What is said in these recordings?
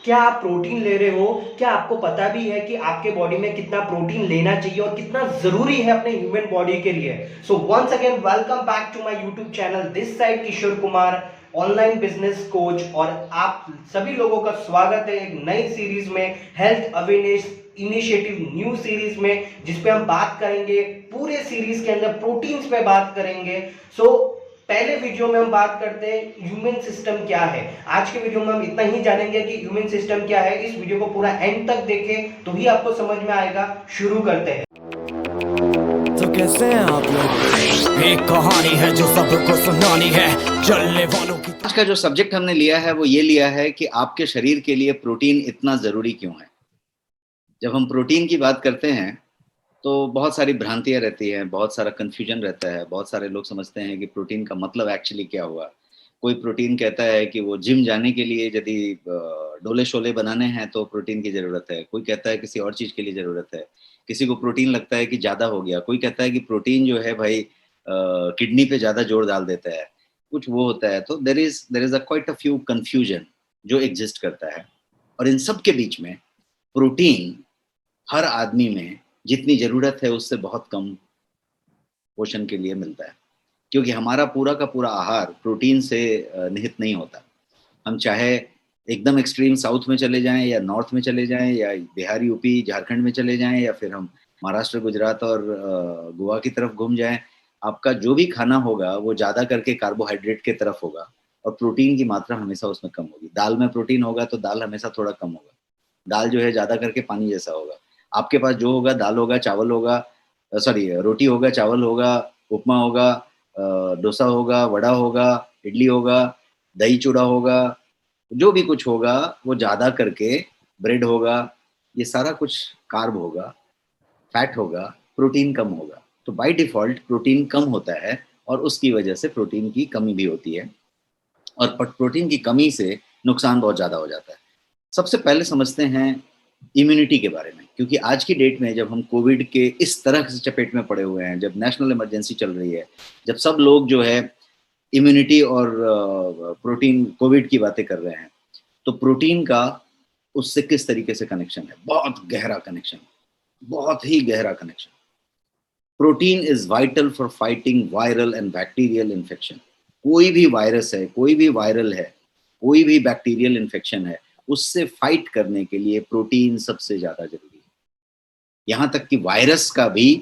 क्या आप प्रोटीन ले रहे हो? क्या आपको पता भी है कि आपके बॉडी में कितना प्रोटीन लेना चाहिए और कितना जरूरी है अपने ह्यूमन बॉडी के लिए? So once again welcome back to my YouTube channel, this side Kishore Kumar, online business coach. और आप सभी लोगों का स्वागत है एक नई सीरीज में, health awareness initiative new series में, जिसपे हम बात करेंगे पूरे सीरीज के अंदर प्रोटीन्स पे बात करेंगे। पहले वीडियो में हम बात करते हैं ह्यूमन सिस्टम क्या है। आज के वीडियो में हम इतना ही जानेंगे कि ह्यूमन सिस्टम क्या है। इस वीडियो को पूरा एंड तक देखें तो ही आपको समझ में आएगा। शुरू करते हैं। तो कैसे हैं आप लोग? एक कहानी है जो सबको सुनानी है, चलने वालों की। आज का जो सब्जेक्ट हमने लिया है वो ये लिया है कि आपके शरीर के लिए प्रोटीन इतना जरूरी क्यों है। जब हम प्रोटीन की बात करते हैं तो बहुत सारी भ्रांतियां रहती हैं, बहुत सारा कंफ्यूजन रहता है। बहुत सारे लोग समझते हैं कि प्रोटीन का मतलब एक्चुअली क्या हुआ। कोई प्रोटीन कहता है कि वो जिम जाने के लिए यदि डोले शोले बनाने हैं तो प्रोटीन की जरूरत है। कोई कहता है किसी और चीज के लिए जरूरत है। किसी को प्रोटीन लगता है कि ज्यादा हो गया। कोई कहता है कि प्रोटीन जो है भाई किडनी पे ज्यादा जोर डाल देता है, कुछ वो होता है। तो there is a quite a few confusion जो एग्जिस्ट करता है। और इन सब के बीच में प्रोटीन हर आदमी में जितनी जरूरत है उससे बहुत कम पोषण के लिए मिलता है, क्योंकि हमारा पूरा का पूरा आहार प्रोटीन से निहित नहीं होता। हम चाहे एकदम एक्सट्रीम साउथ में चले जाएं या नॉर्थ में चले जाएं या बिहार यूपी झारखंड में चले जाएं या फिर हम महाराष्ट्र गुजरात और गोवा की तरफ घूम जाएं, आपका जो भी खाना होगा वो ज़्यादा करके कार्बोहाइड्रेट की तरफ होगा और प्रोटीन की मात्रा हमेशा उसमें कम होगी। दाल में प्रोटीन होगा तो दाल हमेशा थोड़ा कम होगा। दाल जो है ज़्यादा करके पानी जैसा होगा। आपके पास जो होगा दाल होगा, चावल होगा, सॉरी रोटी होगा, चावल होगा, उपमा होगा, डोसा होगा, वड़ा होगा, इडली होगा, दही चूड़ा होगा, जो भी कुछ होगा वो ज़्यादा करके ब्रेड होगा। ये सारा कुछ कार्ब होगा, फैट होगा, प्रोटीन कम होगा। तो बाय डिफ़ॉल्ट प्रोटीन कम होता है और उसकी वजह से प्रोटीन की कमी भी होती है और प्रोटीन की कमी से नुकसान बहुत ज़्यादा हो जाता है। सबसे पहले समझते हैं इम्यूनिटी के बारे में, क्योंकि आज की डेट में जब हम कोविड के इस तरह से चपेट में पड़े हुए हैं, जब नेशनल इमरजेंसी चल रही है, जब सब लोग जो है इम्यूनिटी और प्रोटीन कोविड की बातें कर रहे हैं, तो प्रोटीन का उससे किस तरीके से कनेक्शन है? बहुत गहरा कनेक्शन, बहुत ही गहरा connection. Protein is vital for fighting viral and bacterial infection. कोई भी वायरस है, कोई भी वायरल है, कोई भी बैक्टीरियल इन्फेक्शन है, उससे फाइट करने के लिए प्रोटीन सबसे ज्यादा जरूरी है। यहां तक कि वायरस का भी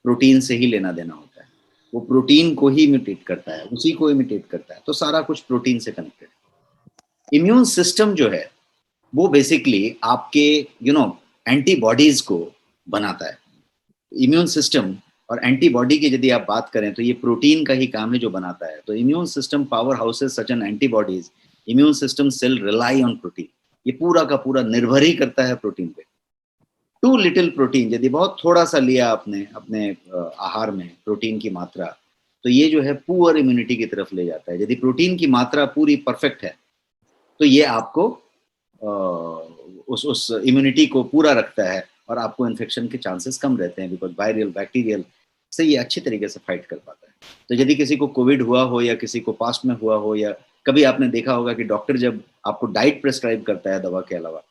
प्रोटीन से ही लेना देना होता है। वो प्रोटीन को ही इमिटेट करता है, उसी को इमिटेट करता है। तो सारा कुछ प्रोटीन से कनेक्टेड है। इम्यून सिस्टम जो है वो बेसिकली आपके एंटीबॉडीज को बनाता है। इम्यून सिस्टम और एंटीबॉडी की यदि आप बात करें तो ये प्रोटीन का ही काम है जो बनाता है। तो immune system power houses such an antibodies, immune system cell rely on protein. ये पूरा का पूरा निर्भर ही करता है प्रोटीन पे। टू लिटिल प्रोटीन, यदि बहुत थोड़ा सा लिया आपने अपने आहार में प्रोटीन की मात्रा, तो ये जो है पुअर इम्यूनिटी की तरफ ले जाता है। यदि प्रोटीन की मात्रा पूरी परफेक्ट है तो ये आपको उस इम्यूनिटी को पूरा रखता है और आपको इन्फेक्शन के चांसेस कम रहते हैं, बिकॉज वायरल बैक्टीरियल से ये अच्छी तरीके से फाइट कर पाता है। तो यदि किसी को कोविड हुआ हो या किसी को पास्ट में हुआ हो, या कभी आपने देखा होगा कि डॉक्टर जब आपको डाइट प्रेस्क्राइब करता है दवा के अलावा,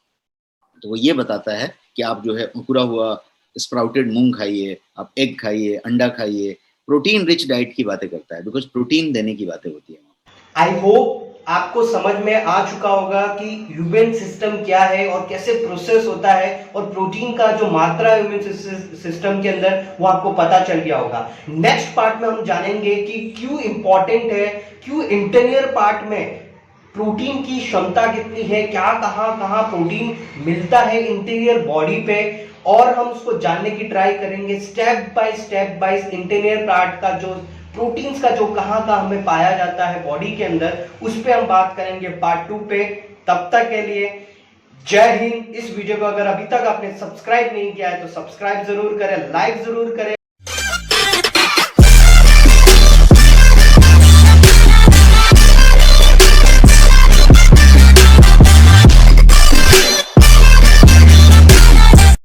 तो वो ये बताता है कि आप जो है अंकुरा हुआ स्प्राउटेड मूंग खाइए, आप एग खाइए, अंडा खाइए। प्रोटीन रिच डाइट की बातें करता है, बिकॉज प्रोटीन देने की बातें होती है। आई होप आपको समझ में आ चुका होगा कि ह्यूमन सिस्टम क्या है और कैसे प्रोसेस होता है, और प्रोटीन का जो मात्रा है ह्यूमन सिस्टम के अंदर वो आपको पता चल गया होगा। नेक्स्ट पार्ट में हम जानेंगे कि क्यों इंपॉर्टेंट है, क्यों इंटरनियर पार्ट में प्रोटीन की क्षमता कितनी है, क्या कहां कहां प्रोटीन मिलता है इंटीरियर बॉडी पे, और हम उसको जानने की ट्राई करेंगे स्टेप बाय इंटीरियर पार्ट का, जो प्रोटीन्स का जो कहां कहां हमें पाया जाता है बॉडी के अंदर, उस पे हम बात करेंगे पार्ट 2 पे। तब तक के लिए जय हिंद। इस वीडियो को अगर अभी तक आपने सब्सक्राइब नहीं किया है तो सब्सक्राइब जरूर करें, लाइक जरूर करें।